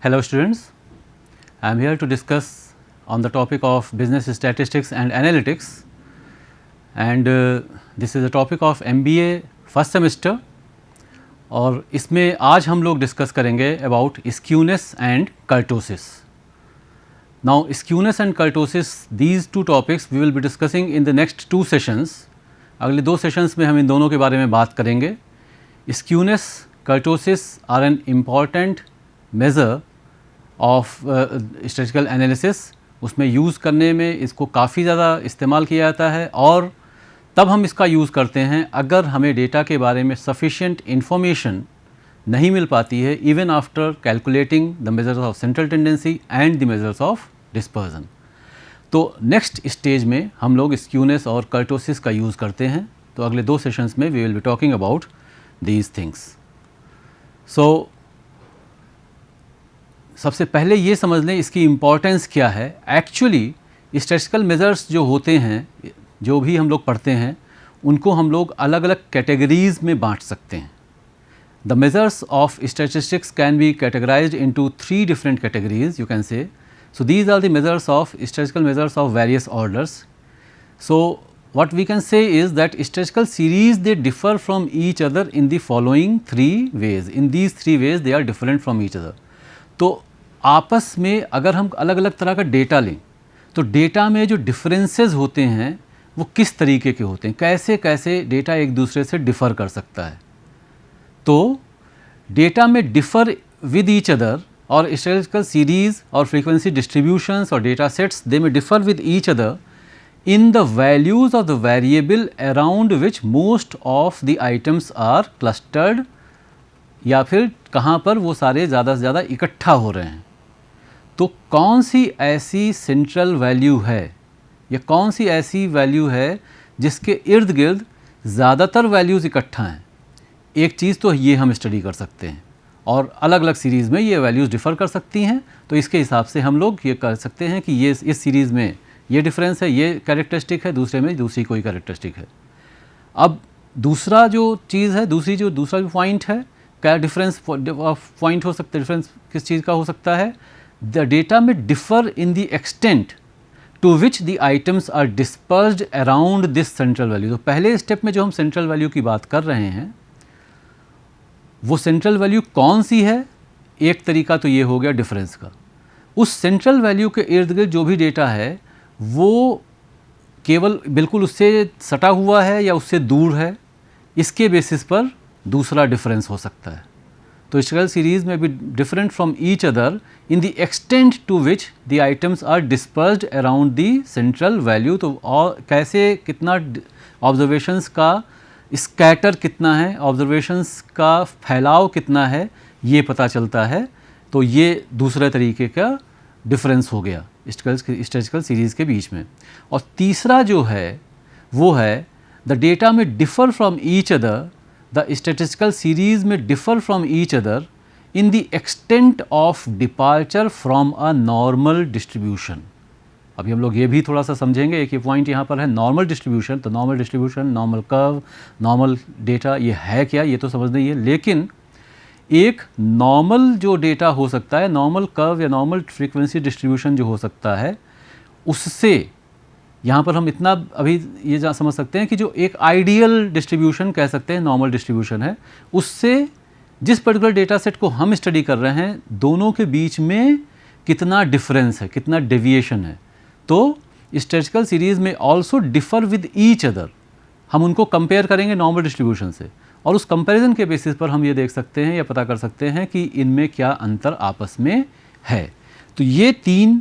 Hello students, I am here to discuss on the topic of business statistics and analytics, and this is a topic of MBA first semester. और इसमें आज हम लोग discuss करेंगे about skewness and kurtosis. Now skewness and kurtosis, these two topics we will be discussing in the next 2 sessions. अगले 2 sessions में हम इन दोनों के बारे में बात करेंगे। Skewness, kurtosis are an important measure of statistical analysis. उसमें यूज़ करने में इसको काफ़ी ज़्यादा इस्तेमाल किया जाता है, और तब हम इसका यूज़ करते हैं अगर हमें डेटा के बारे में सफिशिएंट इंफॉर्मेशन नहीं मिल पाती है, even after calculating the measures of central tendency and the measures of dispersion. तो नेक्स्ट स्टेज में हम लोग स्क्यूनेस और कर्टोसिस का यूज़ करते हैं। तो अगले 2 सेशंस में we will be talking about these things. So सबसे पहले ये समझ लें इसकी इम्पॉर्टेंस क्या है। एक्चुअली स्टैटिस्टिकल मेजर्स जो होते हैं, जो भी हम लोग पढ़ते हैं, उनको हम लोग अलग अलग कैटेगरीज़ में बांट सकते हैं। The measures of statistics can be categorised into 3 different categories, you can say. So these are the measures of statistical measures of various orders. So what we can say is that statistical series, they differ from each other in the following 3 ways. In these 3 ways they are different from each other. तो आपस में अगर हम अलग अलग तरह का data लें, तो डेटा में जो डिफरेंसेस होते हैं वो किस तरीके के होते हैं, कैसे कैसे डेटा एक दूसरे से डिफ़र कर सकता है। तो डेटा में डिफ़र विद ईच अदर, और स्टैटिस्टिकल सीरीज़ और फ्रीक्वेंसी डिस्ट्रीब्यूशंस और डेटा सेट्स, दे में differ with each other in the values of the variable around which most of the items are clustered, या फिर कहाँ पर वो सारे ज़्यादा से ज़्यादा इकट्ठा हो रहे हैं। तो कौन सी ऐसी सेंट्रल वैल्यू है, या कौन सी ऐसी वैल्यू है जिसके इर्द गिर्द ज़्यादातर वैल्यूज़ इकट्ठा हैं। एक चीज़ तो ये हम स्टडी कर सकते हैं, और अलग अलग सीरीज़ में ये वैल्यूज़ डिफ़र कर सकती हैं। तो इसके हिसाब से हम लोग ये कर सकते हैं कि ये इस सीरीज़ में ये डिफरेंस है, ये कैरेक्टरिस्टिक है, दूसरे में दूसरी कोई कैरेक्टरिस्टिक है। अब दूसरा जो चीज़ है, दूसरा जो पॉइंट है, क्या डिफरेंस पॉइंट हो सकता है, डिफरेंस किस चीज़ का हो सकता है। द डेटा में differ in the extent to which the items are dispersed around this central value. तो पहले स्टेप में जो हम सेंट्रल वैल्यू की बात कर रहे हैं, वो सेंट्रल वैल्यू कौन सी है। एक तरीका तो ये हो गया डिफरेंस का। उस सेंट्रल वैल्यू के इर्द गिर्द जो भी डेटा है वो केवल बिल्कुल उससे सटा हुआ है या उससे दूर है, इसके बेसिस पर दूसरा डिफरेंस हो सकता है। तो स्टैटिस्टिकल सीरीज़ में भी different from each other in the extent to which the items are dispersed around the central value. तो और कैसे, कितना ऑब्जर्वेशंस का स्कैटर कितना है, ऑब्जर्वेशंस का फैलाव कितना है, ये पता चलता है। तो ये दूसरे तरीके का डिफरेंस हो गया स्टैटिस्टिकल सीरीज़ के बीच में। और तीसरा जो है वो है द डेटा में differ from each other, the statistical series में differ from each other in the extent of departure from a normal distribution. अभी हम लोग ये भी थोड़ा सा समझेंगे। एक ये पॉइंट यहाँ पर है नॉर्मल डिस्ट्रीब्यूशन। तो normal distribution, normal curve, normal data, ये है क्या, ये तो समझना ही है। लेकिन एक नॉर्मल जो डेटा हो सकता है, नॉर्मल कर्व या नॉर्मल फ्रीक्वेंसी डिस्ट्रीब्यूशन जो हो सकता है, उससे यहाँ पर हम इतना अभी ये समझ सकते हैं कि जो एक आइडियल डिस्ट्रीब्यूशन कह सकते हैं, नॉर्मल डिस्ट्रीब्यूशन है, उससे जिस पर्टिकुलर डेटा सेट को हम स्टडी कर रहे हैं, दोनों के बीच में कितना डिफरेंस है, कितना डेविएशन है। तो स्टैटिस्टिकल सीरीज़ में also differ with each other. हम उनको कंपेयर करेंगे नॉर्मल डिस्ट्रीब्यूशन से, और उस कंपैरिजन के बेसिस पर हम ये देख सकते हैं या पता कर सकते हैं कि इनमें क्या अंतर आपस में है। तो ये 3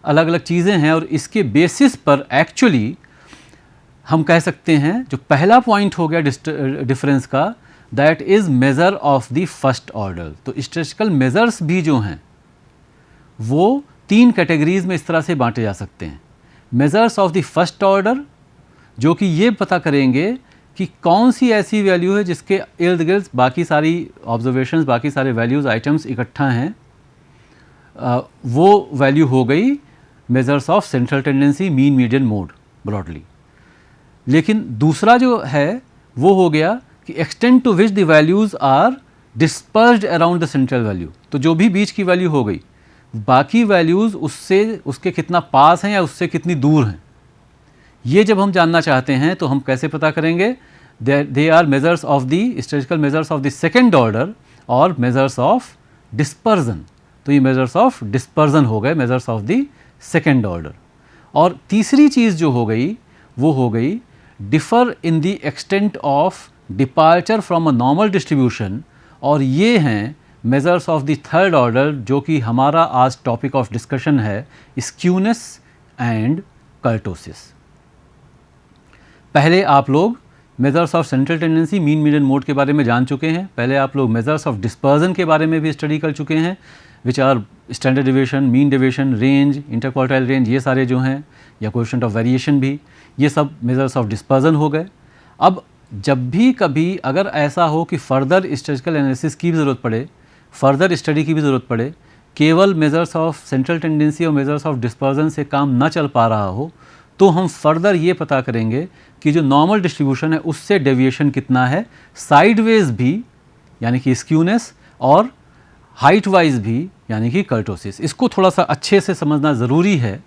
अलग अलग चीज़ें हैं, और इसके बेसिस पर एक्चुअली हम कह सकते हैं जो पहला पॉइंट हो गया डिफरेंस का, that is measure of the first order. तो स्टैटिस्टिकल मेज़र्स भी जो हैं वो 3 कैटेगरीज़ में इस तरह से बांटे जा सकते हैं। Measures of the first order, जो कि ये पता करेंगे कि कौन सी ऐसी वैल्यू है जिसके इर्द गिर्द बाकी सारी ऑब्जर्वेशंस, बाकी सारे वैल्यूज़, आइटम्स इकट्ठा हैं। वो वैल्यू हो गई measures of central tendency, mean, median, mode, broadly. लेकिन दूसरा जो है वो हो गया कि extent to which the values are dispersed around the central value, तो जो भी बीच की वैल्यू हो गई, बाकी वैल्यूज़ उससे उसके कितना पास हैं या उससे कितनी दूर हैं, ये जब हम जानना चाहते हैं तो हम कैसे पता करेंगे? They are measures of the statistical measures of the second order और मेजर्स ऑफ डिस्पर्जन। तो ये मेजर्स ऑफ डिस्पर्जन हो गए, measures of the second order. और तीसरी चीज़ जो हो गई वो हो गई differ in the extent of departure from a normal distribution, और ये हैं measures of the third order, जो कि हमारा आज टॉपिक ऑफ डिस्कशन है, स्क्यूनेस एंड कर्टोसिस। पहले आप लोग measures of central tendency, mean, median, mode के बारे में जान चुके हैं। पहले आप लोग मेजर्स ऑफ डिस्पर्जन के बारे में भी स्टडी कर चुके हैं, which are standard deviation, mean deviation, range, interquartile range, ये सारे जो हैं, या कोएफिशिएंट ऑफ वेरिएशन भी, ये सब मेजर्स ऑफ डिस्पर्जन हो गए। अब जब भी कभी अगर ऐसा हो कि फर्दर स्टैटिस्टिकल एनालिसिस की भी ज़रूरत पड़े, फर्दर स्टडी की भी ज़रूरत पड़े, केवल मेजर्स ऑफ सेंट्रल टेंडेंसी और मेजर्स ऑफ डिस्पर्जन से काम न चल पा रहा हो, तो हम फर्दर ये पता करेंगे कि जो नॉर्मल डिस्ट्रीब्यूशन है उससे डेविएशन कितना है, साइडवेज भी यानी कि स्क्यूनेस, और हाइट वाइज भी यानी कि कर्टोसिस। इसको थोड़ा सा अच्छे से समझना ज़रूरी है।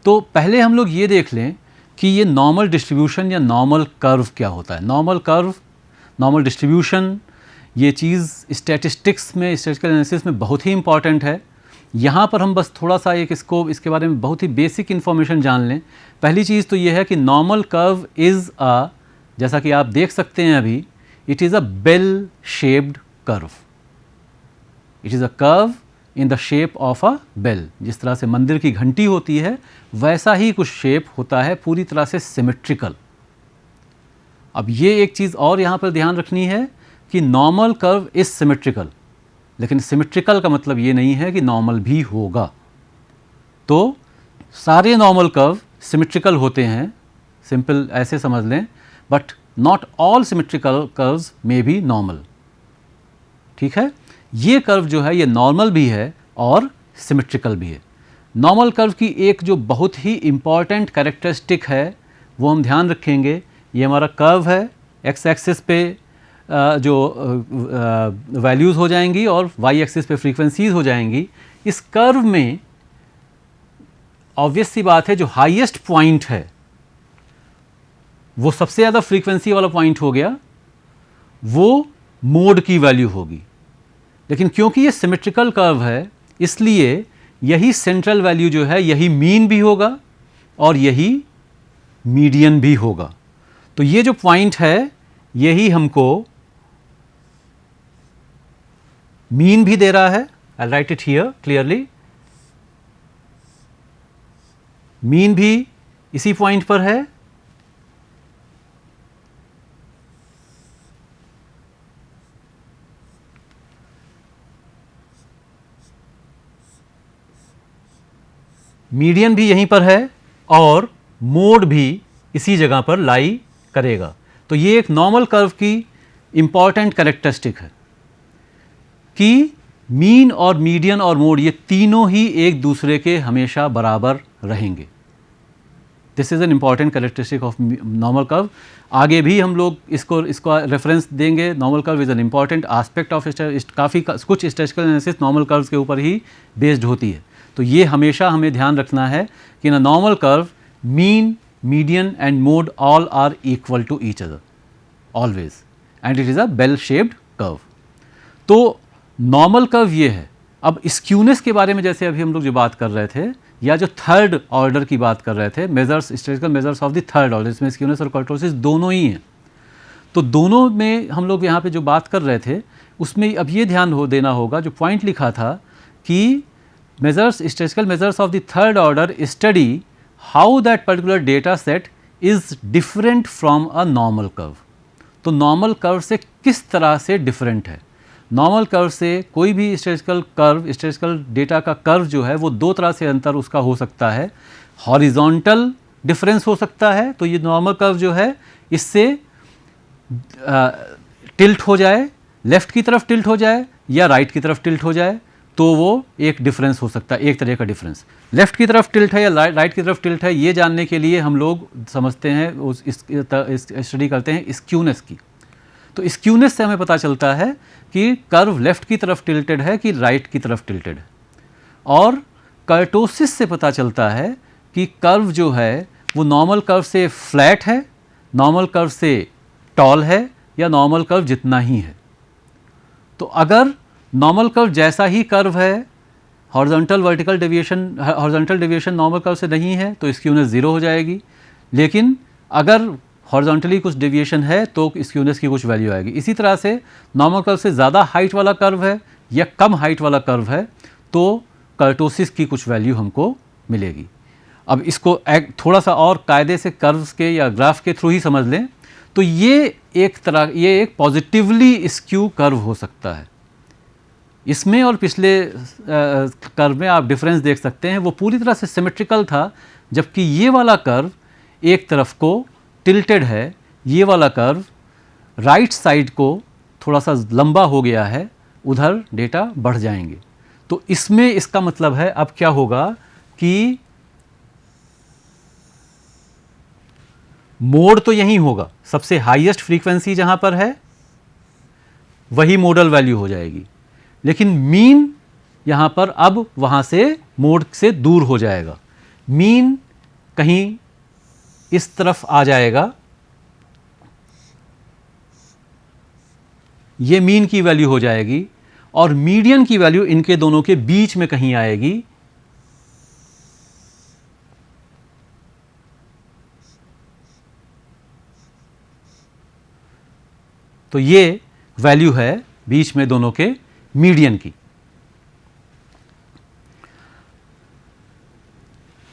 तो पहले हम लोग ये देख लें कि ये नॉर्मल डिस्ट्रीब्यूशन या नॉर्मल कर्व क्या होता है। नॉर्मल कर्व, नॉर्मल डिस्ट्रीब्यूशन, ये चीज़ स्टैटिस्टिक्स में, स्टैटिस्टिकल एनालिसिस में बहुत ही इंपॉर्टेंट है। यहाँ पर हम बस थोड़ा सा इसके बारे में बहुत ही बेसिक इन्फॉर्मेशन जान लें। पहली चीज़ तो ये है कि नॉर्मल कर्व इज़ अ, जैसा कि आप देख सकते हैं अभी, it is a bell shaped curve. It is a curve in the shape of a bell. जिस तरह से मंदिर की घंटी होती है वैसा ही कुछ शेप होता है, पूरी तरह से सिमेट्रिकल। अब ये एक चीज़ और यहाँ पर ध्यान रखनी है कि नॉर्मल कर्व इज़ सिमेट्रिकल, लेकिन सिमेट्रिकल का मतलब ये नहीं है कि नॉर्मल भी होगा। तो सारे नॉर्मल कर्व सिमेट्रिकल होते हैं, सिंपल ऐसे समझ लें, but not all symmetrical curves may be normal. ठीक है, ये कर्व जो है ये नॉर्मल भी है और सिमेट्रिकल भी है। नॉर्मल कर्व की एक जो बहुत ही इम्पॉर्टेंट कैरेक्टरिस्टिक है वो हम ध्यान रखेंगे। ये हमारा कर्व है, एक्स एक्सिस पे जो वैल्यूज़ हो जाएंगी और वाई एक्सिस पे फ्रीक्वेंसीज हो जाएंगी। इस कर्व में ऑब्वियस सी बात है, जो हाईएस्ट पॉइंट है वो सबसे ज़्यादा फ्रीक्वेंसी वाला पॉइंट हो गया, वो मोड की वैल्यू होगी। लेकिन क्योंकि ये सिमेट्रिकल कर्व है, इसलिए यही सेंट्रल वैल्यू जो है यही मीन भी होगा और यही मीडियन भी होगा। तो ये जो पॉइंट है यही हमको मीन भी दे रहा है। I write it here clearly, mean भी इसी पॉइंट पर है, मीडियन भी यहीं पर है और मोड भी इसी जगह पर लाई करेगा। तो ये एक नॉर्मल कर्व की इंपॉर्टेंट कैरेक्टरिस्टिक है कि मीन और मीडियन और मोड ये तीनों ही एक दूसरे के हमेशा बराबर रहेंगे। This is an important characteristic of normal curve. आगे भी हम लोग इसको रेफरेंस देंगे। Normal curve is an important aspect of काफ़ी कुछ स्टैटिस्टिकल एनालिसिस नॉर्मल कर्व्स के ऊपर ही बेस्ड होती है। तो ये हमेशा हमें ध्यान रखना है कि ना normal curve, mean, median and mode all are equal to each other always, and it is a bell shaped curve. तो नॉर्मल कर्व ये है। अब स्क्यूनेस के बारे में जैसे अभी हम लोग जो बात कर रहे थे, या जो थर्ड ऑर्डर की बात कर रहे थे, measures, statistical measures of the third order, इसमें स्क्यूनेस और कर्टोसिस दोनों ही हैं। तो दोनों में हम लोग यहाँ पे जो बात कर रहे थे उसमें अब ये ध्यान देना होगा, जो पॉइंट लिखा था कि measures, statistical measures of the third order study how that particular data set is different from a normal curve। तो normal curve से किस तरह से different है। normal curve से कोई भी statistical curve, statistical data का curve जो है वो दो तरह से अंतर उसका हो सकता है। horizontal difference हो सकता है, तो ये normal curve जो है इससे tilt हो जाए, left की तरफ tilt हो जाए या right की तरफ tilt हो जाए, तो वो एक डिफरेंस हो सकता है, एक तरह का डिफरेंस। लेफ़्ट की तरफ टिल्ट है या राइट की तरफ टिल्ट है, ये जानने के लिए हम लोग समझते हैं, स्टडी करते हैं स्क्यूनेस की। तो स्क्यूनेस से हमें पता चलता है कि कर्व लेफ्ट की तरफ टिल्टेड है कि राइट की तरफ टिल्टेड है, और कर्टोसिस से पता चलता है कि कर्व जो है वो नॉर्मल कर्व से फ्लैट है, नॉर्मल कर्व से टॉल है, या नॉर्मल कर्व जितना ही है। तो अगर नॉर्मल कर्व जैसा ही कर्व है, horizontal vertical deviation, horizontal deviation normal curve से नहीं है तो स्क्यूनेस 0 हो जाएगी। लेकिन अगर हॉरिजॉन्टली कुछ डेविएशन है तो स्क्यूनेस की कुछ वैल्यू आएगी। इसी तरह से नॉर्मल कर्व से ज़्यादा हाइट वाला कर्व है या कम हाइट वाला कर्व है तो कर्टोसिस की कुछ वैल्यू हमको मिलेगी। अब इसको थोड़ा सा और कायदे से कर्व्स के या ग्राफ के थ्रू ही समझ लें तो ये एक पॉजिटिवली स्क्यू कर्व हो सकता है। इसमें और पिछले कर्व में आप डिफरेंस देख सकते हैं, वो पूरी तरह से सिमेट्रिकल था, जबकि ये वाला कर्व एक तरफ को टिल्टेड है, ये वाला कर्व राइट साइड को थोड़ा सा लंबा हो गया है, उधर डेटा बढ़ जाएंगे। तो इसमें इसका मतलब है अब क्या होगा कि मोड तो यही होगा, सबसे हाईएस्ट फ्रीक्वेंसी जहां पर है वही मोडल वैल्यू हो जाएगी, लेकिन मीन यहां पर अब वहां से मोड से दूर हो जाएगा। मीन कहीं इस तरफ आ जाएगा, ये मीन की वैल्यू हो जाएगी, और मीडियन की वैल्यू इनके दोनों के बीच में कहीं आएगी। तो ये वैल्यू है बीच में दोनों के मीडियन की,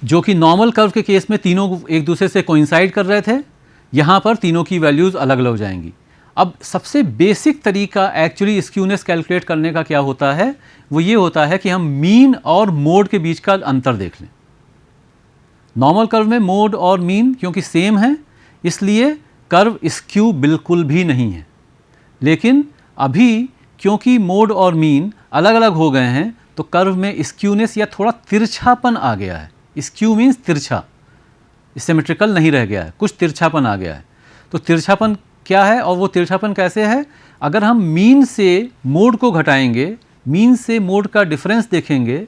जो कि नॉर्मल कर्व के केस में तीनों एक दूसरे से कोइंसाइड कर रहे थे, यहां पर तीनों की वैल्यूज अलग अलग हो जाएंगी। अब सबसे बेसिक तरीका एक्चुअली स्क्यूनेस कैलकुलेट करने का क्या होता है, वो ये होता है कि हम मीन और मोड के बीच का अंतर देख लें। नॉर्मल कर्व में मोड और मीन क्योंकि सेम है, इसलिए कर्व स्क्यू बिल्कुल भी नहीं है। लेकिन अभी क्योंकि मोड और मीन अलग अलग हो गए हैं तो कर्व में स्क्यूनेस या थोड़ा तिरछापन आ गया है। स्क्यू मीन्स तिरछा, सिमेट्रिकल नहीं रह गया है, कुछ तिरछापन आ गया है। तो तिरछापन क्या है और वो तिरछापन कैसे है? अगर हम मीन से मोड को घटाएंगे, मीन से मोड का डिफरेंस देखेंगे,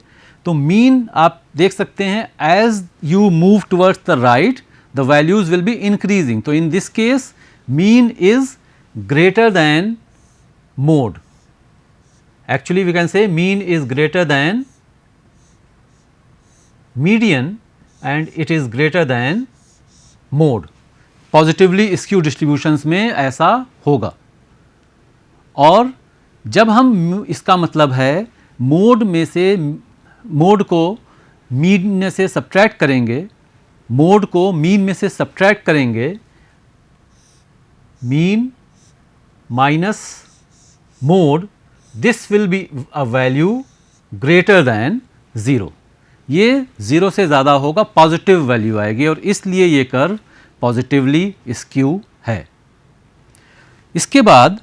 तो मीन आप देख सकते हैं as you move towards the right the values will be increasing. तो in this case mean is greater than mode. Actually we can say mean is greater than median and it is greater than mode. Positively skewed distributions में ऐसा होगा। और जब हम इसका मतलब है मोड में से मोड को मीन में से सब्ट्रैक्ट करेंगे, मोड को मीन में से सब्ट्रैक्ट करेंगे, mean minus mode, this will be a value greater than 0. ये 0 से ज़्यादा होगा, पॉजिटिव वैल्यू आएगी, और इसलिए ये कर्व पॉजिटिवली स्क्यू है। इसके बाद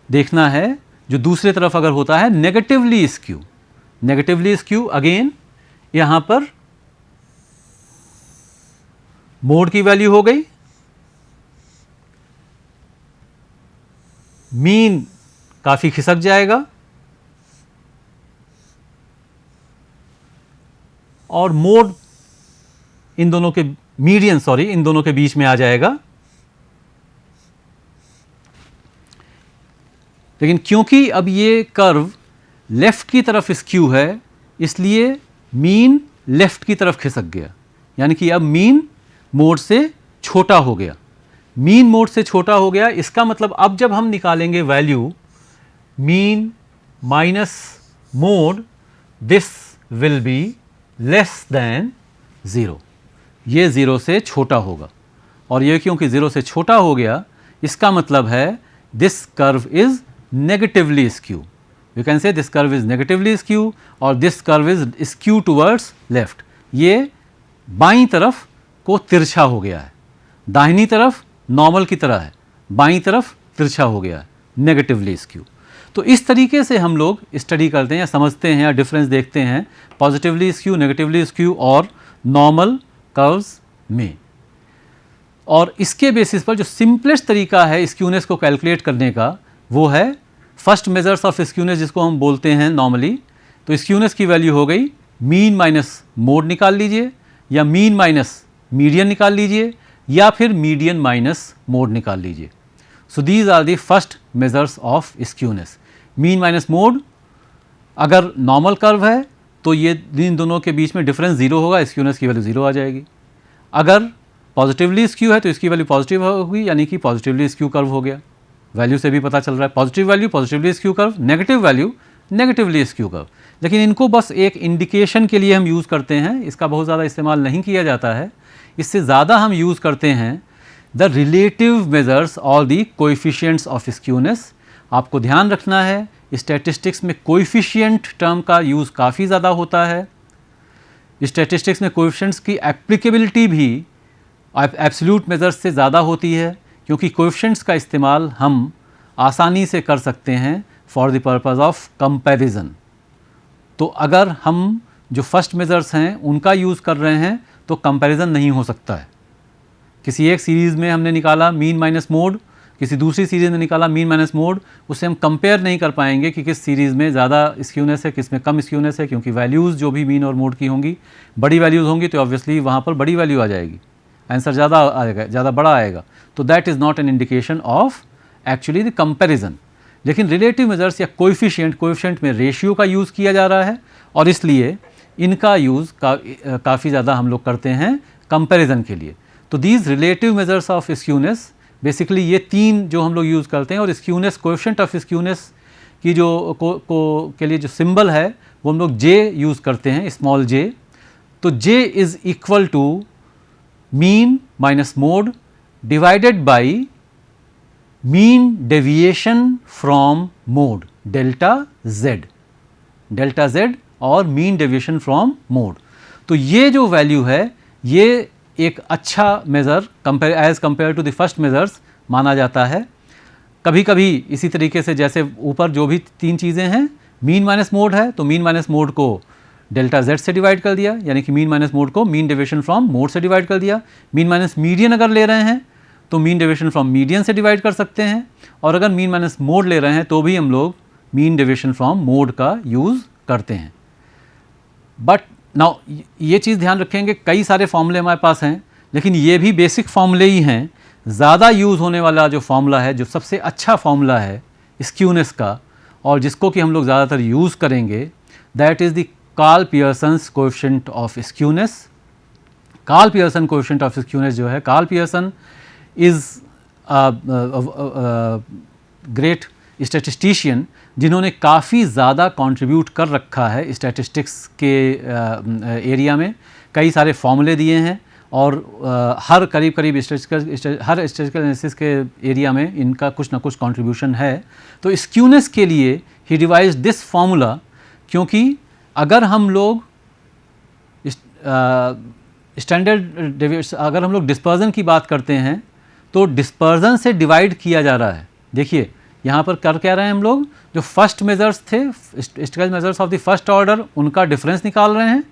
देखना है जो दूसरे तरफ अगर होता है negatively skew. Negatively skew again यहाँ पर मोड की वैल्यू हो गई, मीन काफ़ी खिसक जाएगा और मोड इन दोनों के मीडियन इन दोनों के बीच में आ जाएगा। लेकिन क्योंकि अब ये कर्व लेफ्ट की तरफ स्क्यू है, इसलिए मीन लेफ्ट की तरफ खिसक गया, यानी कि अब मीन मोड से छोटा हो गया। मीन मोड से छोटा हो गया, इसका मतलब अब जब हम निकालेंगे value mean minus mode, this will be less than 0। ये 0 से छोटा होगा, और ये क्योंकि 0 से छोटा हो गया, इसका मतलब है this curve is negatively skew. You can say this curve is negatively skew और this curve is skew towards left. ये बाईं तरफ को तिरछा हो गया है, दाहिनी तरफ नॉर्मल की तरह है, बाईं तरफ तिरछा हो गया है, नेगेटिवली स्क्यू। तो इस तरीके से हम लोग स्टडी करते हैं या समझते हैं या डिफरेंस देखते हैं पॉजिटिवली स्क्यू, नेगेटिवली स्क्यू और नॉर्मल कर्व्स में। और इसके बेसिस पर जो सिंपलेस्ट तरीका है स्क्यूनेस को कैलकुलेट करने का वो है फर्स्ट मेजर्स ऑफ स्क्यूनेस, जिसको हम बोलते हैं नॉर्मली। तो स्क्यूनेस की वैल्यू हो गई मीन माइनस मोड निकाल लीजिए, या मीन माइनस मीडियन निकाल लीजिए, या फिर मीडियन माइनस मोड निकाल लीजिए। So these are the first measures of skewness. Mean minus mode, अगर नॉर्मल कर्व है तो ये इन दोनों के बीच में डिफरेंस जीरो होगा, स्क्यूनेस की वैल्यू जीरो आ जाएगी। अगर पॉजिटिवली स्क्यू है तो इसकी वैल्यू पॉजिटिव होगी, यानी कि पॉजिटिवली स्क्यू कर्व हो गया। वैल्यू से भी पता चल रहा है, positive value positively skew curve, negative value negatively skew curve. लेकिन इनको बस एक इंडिकेशन के लिए हम यूज़ करते हैं, इसका बहुत ज़्यादा इस्तेमाल नहीं किया जाता है। इससे ज़्यादा हम यूज़ करते हैं द रिलेटिव मेजर्स और दी कोएफिशिएंट्स ऑफ स्क्यूनेस। आपको ध्यान रखना है स्टैटिस्टिक्स में कोएफिशिएंट टर्म का यूज़ काफ़ी ज़्यादा होता है। स्टैटिस्टिक्स में कोएफिशिएंट्स की एप्लीकेबिलिटी भी एब्सोल्यूट मेजर्स से ज़्यादा होती है, क्योंकि कोएफिशिएंट्स का इस्तेमाल हम आसानी से कर सकते हैं for the purpose of comparison. तो अगर हम जो फर्स्ट मेजर्स हैं उनका यूज़ कर रहे हैं तो कंपैरिजन नहीं हो सकता है। किसी एक सीरीज़ में हमने निकाला मीन माइनस मोड, किसी दूसरी सीरीज़ में निकाला मीन माइनस मोड, उससे हम कंपेयर नहीं कर पाएंगे कि किस सीरीज़ में ज़्यादा स्क्यूनेस है, किस में कम स्क्यूनेस है, क्योंकि वैल्यूज़ जो भी मीन और मोड की होंगी, बड़ी वैल्यूज़ होंगी तो ऑब्वियसली वहाँ पर बड़ी वैल्यू आ जाएगी, आंसर ज़्यादा आएगा, ज़्यादा बड़ा आएगा। तो that is not an indication of actually the comparison. लेकिन रिलेटिव मेजर्स या कोएफिशिएंट में रेशियो का यूज़ किया जा रहा है, और इसलिए इनका यूज़ काफ़ी ज़्यादा हम लोग करते हैं कंपैरिजन के लिए। तो these relative measures of skewness, basically ये तीन जो हम लोग यूज़ करते हैं। और स्क्यूनेस, कोएफिशिएंट ऑफ स्क्यूनेस की जो के लिए जो सिंबल है वो हम लोग जे यूज़ करते हैं, स्मॉल जे। तो J is equal to mean minus mode divided by mean deviation from mode, delta Z और मीन डेविएशन फ्रॉम मोड। तो ये जो वैल्यू है ये एक अच्छा measure as compare to the first measures माना जाता है। कभी कभी इसी तरीके से, जैसे ऊपर जो भी तीन चीज़ें हैं, मीन माइनस मोड है तो मीन माइनस मोड को डेल्टा जेड से डिवाइड कर दिया, यानी कि मीन माइनस मोड को मीन डेविएशन फ्रॉम मोड से डिवाइड कर दिया। मीन माइनस मीडियन अगर ले रहे हैं तो मीन डेविएशन फ्रॉम मीडियन से डिवाइड कर सकते हैं, और अगर मीन माइनस मोड ले रहे हैं तो भी हम लोग मीन डेविएशन फ्रॉम मोड का यूज़ करते हैं। बट नाउ ये चीज़ ध्यान रखेंगे, कई सारे फॉर्मूले हमारे पास हैं, लेकिन ये भी बेसिक फॉर्मूले ही हैं। ज़्यादा यूज़ होने वाला जो फॉर्मूला है, जो सबसे अच्छा फॉर्मूला है स्क्यूनेस का, और जिसको कि हम लोग ज़्यादातर यूज़ करेंगे, that is the Karl Pearson's coefficient of skewness. Karl Pearson coefficient of skewness जो है, Karl Pearson is great statistician जिन्होंने काफ़ी ज़्यादा कंट्रीब्यूट कर रखा है स्टैटिस्टिक्स के एरिया में। कई सारे फॉर्मूले दिए हैं, और हर करीब हर स्टैटिस्टिकल एनालिसिस के एरिया में इनका कुछ ना कुछ कंट्रीब्यूशन है। तो स्क्यूनेस के लिए ही डिवाइज्ड दिस फार्मूला, क्योंकि अगर हम लोग स्टैंडर्ड डेविएशन, अगर हम लोग डिस्पर्जन की बात करते हैं तो डिस्पर्जन से डिवाइड किया जा रहा है। देखिए यहाँ पर कर क्या रहे हैं हम लोग, जो फर्स्ट मेजर्स थे, statistical measures of the first order, उनका डिफरेंस निकाल रहे हैं,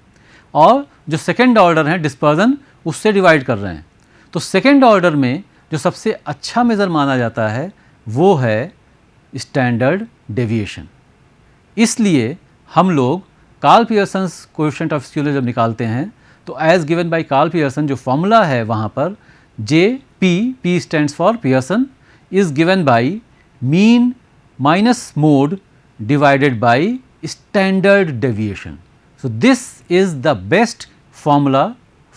और जो सेकेंड ऑर्डर है डिस्पर्जन, उससे डिवाइड कर रहे हैं। तो सेकेंड ऑर्डर में जो सबसे अच्छा मेज़र माना जाता है वो है स्टैंडर्ड डेविएशन। इसलिए हम लोग Karl Pearson's coefficient of skewness जब निकालते हैं तो as given by Karl Pearson, जो फॉर्मूला है वहाँ पर P stands for Pearson, is given by mean minus mode divided by standard deviation. So this is the best formula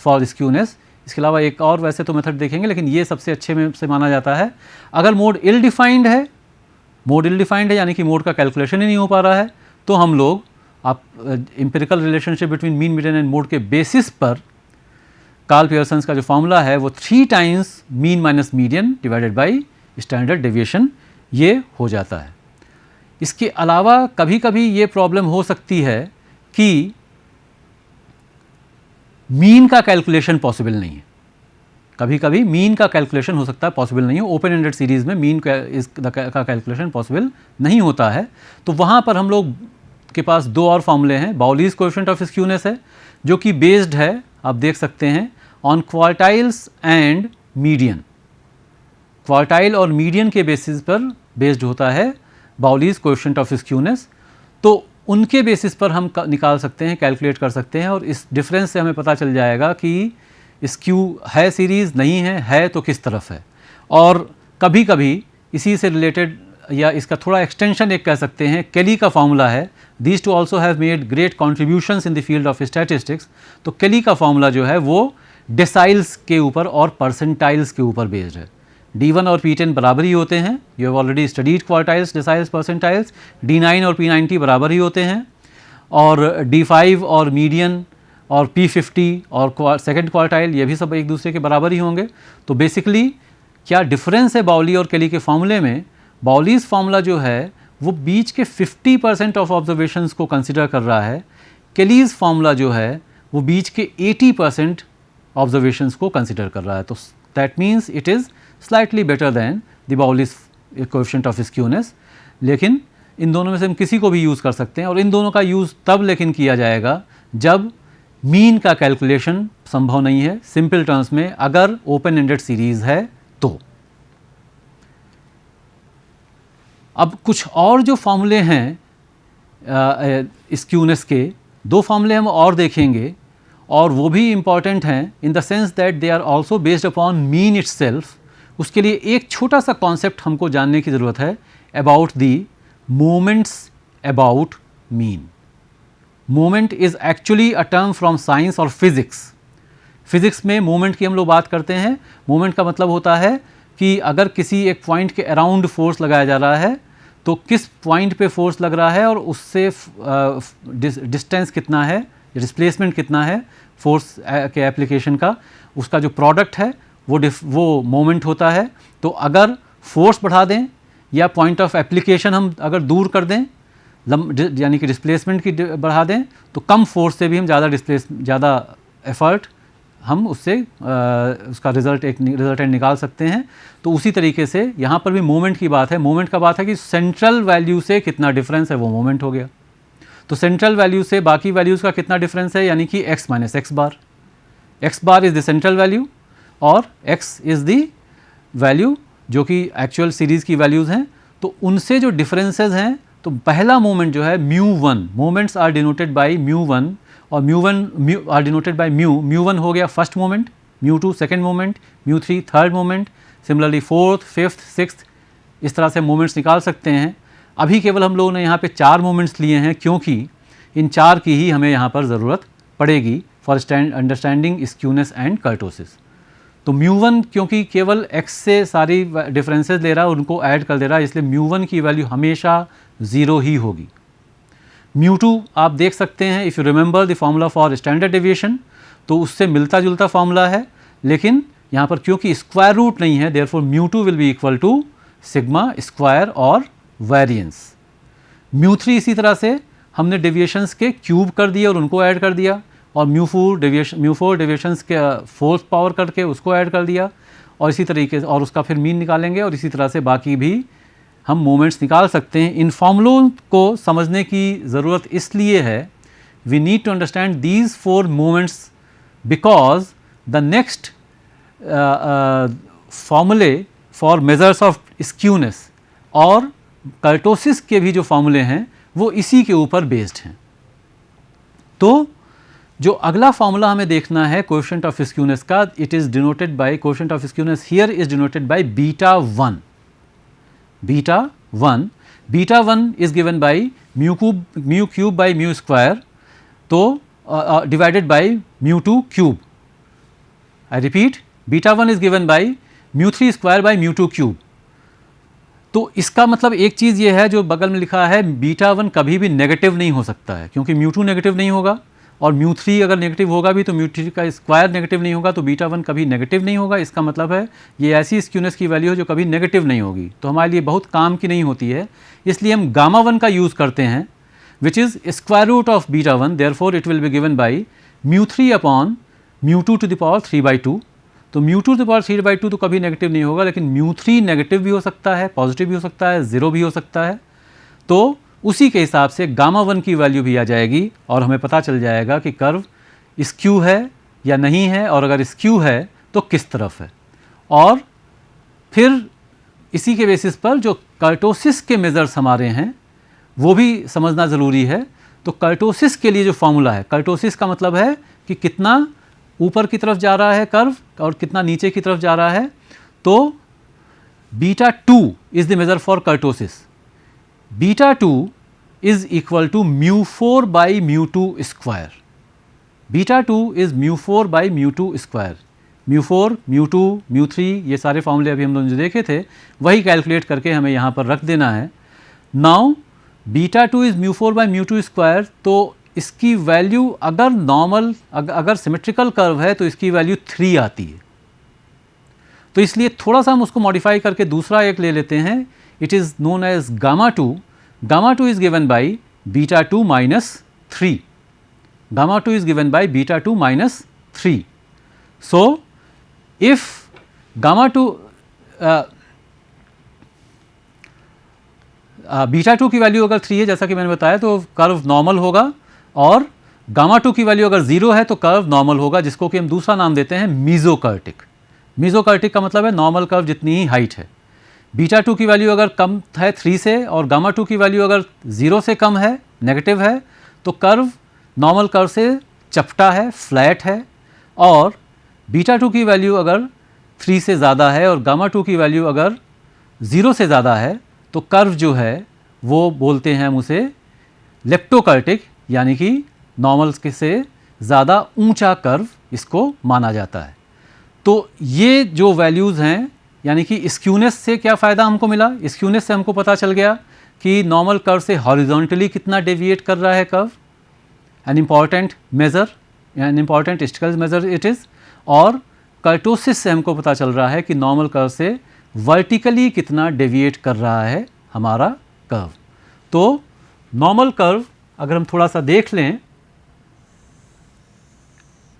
for skewness. इसके अलावा एक और वैसे तो मेथड देखेंगे, लेकिन ये सबसे अच्छे में से माना जाता है। अगर मोड इल डिफाइंड है, यानी कि मोड का कैलकुलेशन ही नहीं हो पा रहा है, तो हम लोग आप empirical relationship between mean, median and mode के बेसिस पर कार्ल पियर्सन्स का जो फॉर्मूला है वो 3 times mean minus median divided by standard deviation ये हो जाता है। इसके अलावा कभी कभी ये प्रॉब्लम हो सकती है कि मीन का कैलकुलेशन पॉसिबल नहीं है। कभी कभी मीन का कैलकुलेशन हो सकता है पॉसिबल नहीं है, ओपन एंडेड सीरीज़ में मीन का कैलकुलेशन पॉसिबल नहीं होता है। तो वहाँ पर हम लोग के पास 2 और फॉर्मूले हैं। बाउलीज कोएफिशिएंट ऑफ स्क्यूनेस है, जो कि बेस्ड है, आप देख सकते हैं, on quartiles and median, quartile और मीडियन के बेसिस पर बेस्ड होता है बाउलीज कोएफिशिएंट ऑफ स्क्यूनेस। तो उनके बेसिस पर हम निकाल सकते हैं, कैलकुलेट कर सकते हैं, और इस डिफरेंस से हमें पता चल जाएगा कि स्क्यू है सीरीज़, नहीं है तो किस तरफ है। और कभी कभी इसी से रिलेटेड या इसका थोड़ा एक्सटेंशन एक कह सकते हैं, केली का फार्मूला है, these two also have made great contributions in the field of statistics. तो केली का फार्मूला जो है वो डेसाइल्स के ऊपर और परसेंटाइल्स के ऊपर बेस्ड है। D1 और P10 बराबर ही होते हैं, you have already studied quartiles, deciles, percentiles. D9 और P90 बराबर ही होते हैं, और D5 और मीडियन और P50 और सेकंड क्वार्टाइल ये भी सब एक दूसरे के बराबर ही होंगे। तो बेसिकली क्या डिफरेंस है बाउली और केली के फार्मूले में? बाउलीज फार्मूला जो है वो बीच के 50% ऑफ ऑब्जर्वेशंस को कंसिडर कर रहा है, केलीज फार्मूला जो है वो बीच के 80% ऑब्जर्वेशंस को कंसिडर कर रहा है। तो that means it is slightly better than the Bowley's coefficient of skewness. लेकिन इन दोनों में से हम किसी को भी यूज़ कर सकते हैं, और इन दोनों का यूज़ तब लेकिन किया जाएगा जब मीन का कैलकुलेशन संभव नहीं है, सिंपल टर्म्स में अगर ओपन एंडेड सीरीज़ है तो। अब कुछ और जो फार्मूले हैं स्क्यूनेस के, दो फार्मूले हम और देखेंगे, और वो भी इम्पॉर्टेंट हैं in the sense that they are also based upon mean itself. उसके लिए एक छोटा सा कॉन्सेप्ट हमको जानने की ज़रूरत है about the moments about mean. Moment is actually a term from science और फिज़िक्स। फिज़िक्स में मोमेंट की हम लोग बात करते हैं। मोमेंट का मतलब होता है कि अगर किसी एक पॉइंट के अराउंड फोर्स लगाया जा रहा है तो किस पॉइंट पे फोर्स लग रहा है और उससे डिस्टेंस कितना है, डिस्प्लेसमेंट कितना है फोर्स के एप्लीकेशन का, उसका जो प्रोडक्ट है वो मोमेंट होता है। तो अगर फोर्स बढ़ा दें या पॉइंट ऑफ एप्लीकेशन हम अगर दूर कर दें, यानी कि डिस्प्लेसमेंट की बढ़ा दें, तो कम फोर्स से भी हम ज़्यादा एफर्ट हम उससे उसका रिजल्टेंट निकाल सकते हैं। तो उसी तरीके से यहाँ पर भी मोमेंट की बात है। मोमेंट का बात है कि सेंट्रल वैल्यू से कितना डिफरेंस है वो मोमेंट हो गया। तो सेंट्रल वैल्यू से बाकी वैल्यूज़ का कितना डिफरेंस है, यानी कि x minus x bar. X bar is the central value और x इज़ द वैल्यू जो कि एक्चुअल सीरीज़ की वैल्यूज़ हैं। तो उनसे जो डिफरेंसेस हैं, तो पहला मोमेंट जो है μ1, मोमेंट्स आर डिनोटेड बाई μ1 और μ1 आर डिनोटेड बाई μ1 हो गया first moment, μ2 second moment, μ3 third moment, similarly fourth, fifth, sixth, इस तरह से मोमेंट्स निकाल सकते हैं। अभी केवल हम लोगों ने यहाँ पे 4 मोमेंट्स लिए हैं, क्योंकि इन 4 की ही हमें यहाँ पर ज़रूरत पड़ेगी for understanding skewness and kurtosis. तो μ1 क्योंकि केवल x से सारी डिफरेंसेस ले रहा है, उनको ऐड कर दे रहा है, इसलिए μ1 की वैल्यू हमेशा 0 ही होगी। μ2 आप देख सकते हैं, if you remember the formula for standard deviation, तो उससे मिलता जुलता फार्मूला है, लेकिन यहाँ पर क्योंकि स्क्वायर रूट नहीं है, therefore μ2 will be equal to sigma square और वेरिएंस। μ3 इसी तरह से हमने डेविएशंस के क्यूब कर दिए और उनको ऐड कर दिया, और μ4 डेविएशंस के फोर्थ पावर करके उसको ऐड कर दिया, और इसी तरीके से और उसका फिर मीन निकालेंगे, और इसी तरह से बाकी भी हम मोमेंट्स निकाल सकते हैं। इन फॉर्मूलों को समझने की ज़रूरत इसलिए है, we need to understand these 4 moments because the next फॉर्मूले फॉर मेजर्स ऑफ स्क्यूनेस और कर्टोसिस के भी जो फॉर्मूले हैं वो इसी के ऊपर बेस्ड हैं। तो जो अगला फॉर्मूला हमें देखना है कोएफिशिएंट ऑफ स्क्यूनेस का, it is denoted by coefficient of skewness here is denoted by β1। β1 is given by mu cube by mu square, तो divided by μ2 cube. I repeat, β1 is given by μ3 square by μ2 cube. तो इसका मतलब एक चीज़ ये है जो बगल में लिखा है, β1 कभी भी नेगेटिव नहीं हो सकता है, क्योंकि μ2 नेगेटिव नहीं होगा, और μ3 अगर नेगेटिव होगा भी तो μ3 का स्क्वायर नेगेटिव नहीं होगा, तो β1 कभी नेगेटिव नहीं होगा। इसका मतलब है ये ऐसी स्क्यूनेस की वैल्यू है जो कभी नेगेटिव नहीं होगी, तो हमारे लिए बहुत काम की नहीं होती है। इसलिए हम γ1 का यूज़ करते हैं, which is square root of β1, therefore it will be given by μ3 upon μ2 to the power 3/2। तो μ2 टू द पावर 3/2 तो कभी नेगेटिव नहीं होगा, लेकिन μ3 नेगेटिव भी हो सकता है, पॉजिटिव भी हो सकता है, 0 भी हो सकता है। तो उसी के हिसाब से γ1 की वैल्यू भी आ जाएगी, और हमें पता चल जाएगा कि कर्व स्क्यू है या नहीं है, और अगर स्क्यू है तो किस तरफ है। और फिर इसी के बेसिस पर जो कर्टोसिस के मेजर्स हमारे हैं वो भी समझना ज़रूरी है। तो कर्टोसिस के लिए जो फॉर्मूला है, कर्टोसिस का मतलब है कि कितना ऊपर की तरफ जा रहा है कर्व और कितना नीचे की तरफ जा रहा है। तो beta 2 is the measure for kurtosis. Beta 2 is equal to μ4 by μ2 square. Beta 2 is μ4 by μ2 square. μ4, μ2, μ3 ये सारे फॉर्मूले अभी हम लोगों ने जो देखे थे वही कैलकुलेट करके हमें यहाँ पर रख देना है। Now beta 2 is μ4 by μ2 square, तो इसकी वैल्यू अगर नॉर्मल अगर सिमेट्रिकल कर्व है तो इसकी वैल्यू 3 आती है। तो इसलिए थोड़ा सा हम उसको मॉडिफाई करके दूसरा एक ले लेते हैं। It is known as gamma 2। Gamma 2 is given by beta 2 minus 3। Gamma 2 is given by beta 2 minus 3. So, if gamma 2 beta 2 की वैल्यू अगर 3 है जैसा कि मैंने बताया तो कर्व नॉर्मल होगा, और गामा 2 की वैल्यू अगर 0 है तो कर्व नॉर्मल होगा, जिसको कि हम दूसरा नाम देते हैं मीजोकर्टिक। मीजोकर्टिक का मतलब है नॉर्मल कर्व जितनी ही हाइट है। बीटा 2 की वैल्यू अगर कम है 3 से और गामा 2 की वैल्यू अगर 0 से कम है, नेगेटिव है, तो कर्व नॉर्मल कर्व से चपटा है, फ्लैट है। और बीटा 2 की वैल्यू अगर 3 से ज़्यादा है और गामा 2 की वैल्यू अगर 0 से ज़्यादा है तो कर्व जो है वो बोलते हैं हम उसे लेप्टोकर्टिक, यानी कि नॉर्मल से ज़्यादा ऊंचा कर्व इसको माना जाता है। तो ये जो वैल्यूज़ हैं, यानी कि स्क्यूनेस से क्या फ़ायदा हमको मिला? स्क्यूनेस से हमको पता चल गया कि नॉर्मल कर्व से हॉरिजॉन्टली कितना डेविएट कर रहा है curve, an important measure, an important statistical measure it is। और कर्टोसिस से हमको पता चल रहा है कि नॉर्मल कर्व से वर्टिकली कितना डेविएट कर रहा है हमारा कर्व। तो नॉर्मल कर्व अगर हम थोड़ा सा देख लें,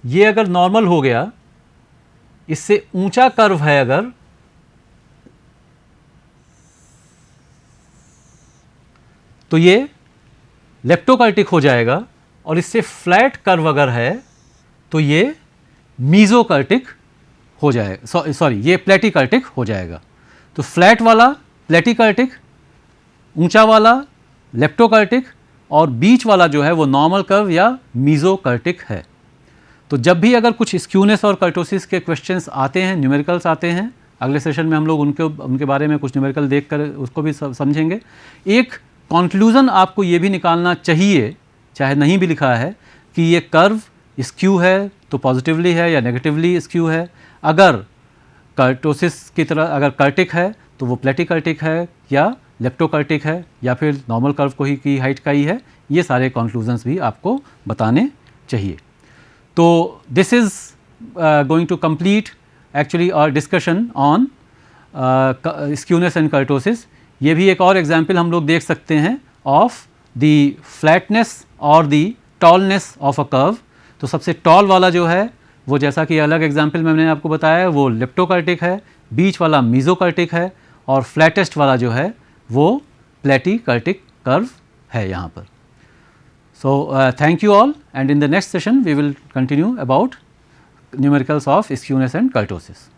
ये अगर नॉर्मल हो गया, इससे ऊंचा कर्व है अगर, तो ये लेप्टोकर्टिक हो जाएगा, और इससे फ्लैट कर्व अगर है तो ये मीजोकर्टिक हो जाएगा, सॉरी ये प्लेटिकर्टिक हो जाएगा। तो फ्लैट वाला प्लेटिकर्टिक, ऊंचा वाला लेप्टोकर्टिक, और बीच वाला जो है वो नॉर्मल कर्व या मीजोकर्टिक है। तो जब भी अगर कुछ स्क्यूनेस और कर्टोसिस के क्वेश्चंस आते हैं, न्यूमेरिकल्स आते हैं, अगले सेशन में हम लोग उनके बारे में कुछ न्यूमेरिकल देख कर उसको भी समझेंगे। एक कंक्लूज़न आपको ये भी निकालना चाहिए, चाहे नहीं भी लिखा है, कि ये कर्व स्क्यू है तो पॉजिटिवली है या नेगेटिवली स्क्यू है। अगर कर्टोसिस की तरह अगर कर्टिक है तो वो प्लेटिकर्टिक है या लेप्टोकर्टिक है या फिर नॉर्मल कर्व को ही की हाइट का ही है। ये सारे कंक्लूजन्स भी आपको बताने चाहिए। तो this is going to complete actually our discussion on skewness and kurtosis. ये भी एक और एग्जाम्पल हम लोग देख सकते हैं ऑफ द फ्लैटनेस और the tallness of a curve. तो सबसे टॉल वाला जो है वो, जैसा कि अलग एग्जाम्पल में मैंने आपको बताया, वो लेप्टोकर्टिक है, बीच वाला मीजोकर्टिक है, और फ्लैटेस्ट वाला जो है वो प्लेटिकर्टिक कर्व है यहाँ पर। So thank you all, and in the next session we will continue about numericals of skewness and kurtosis.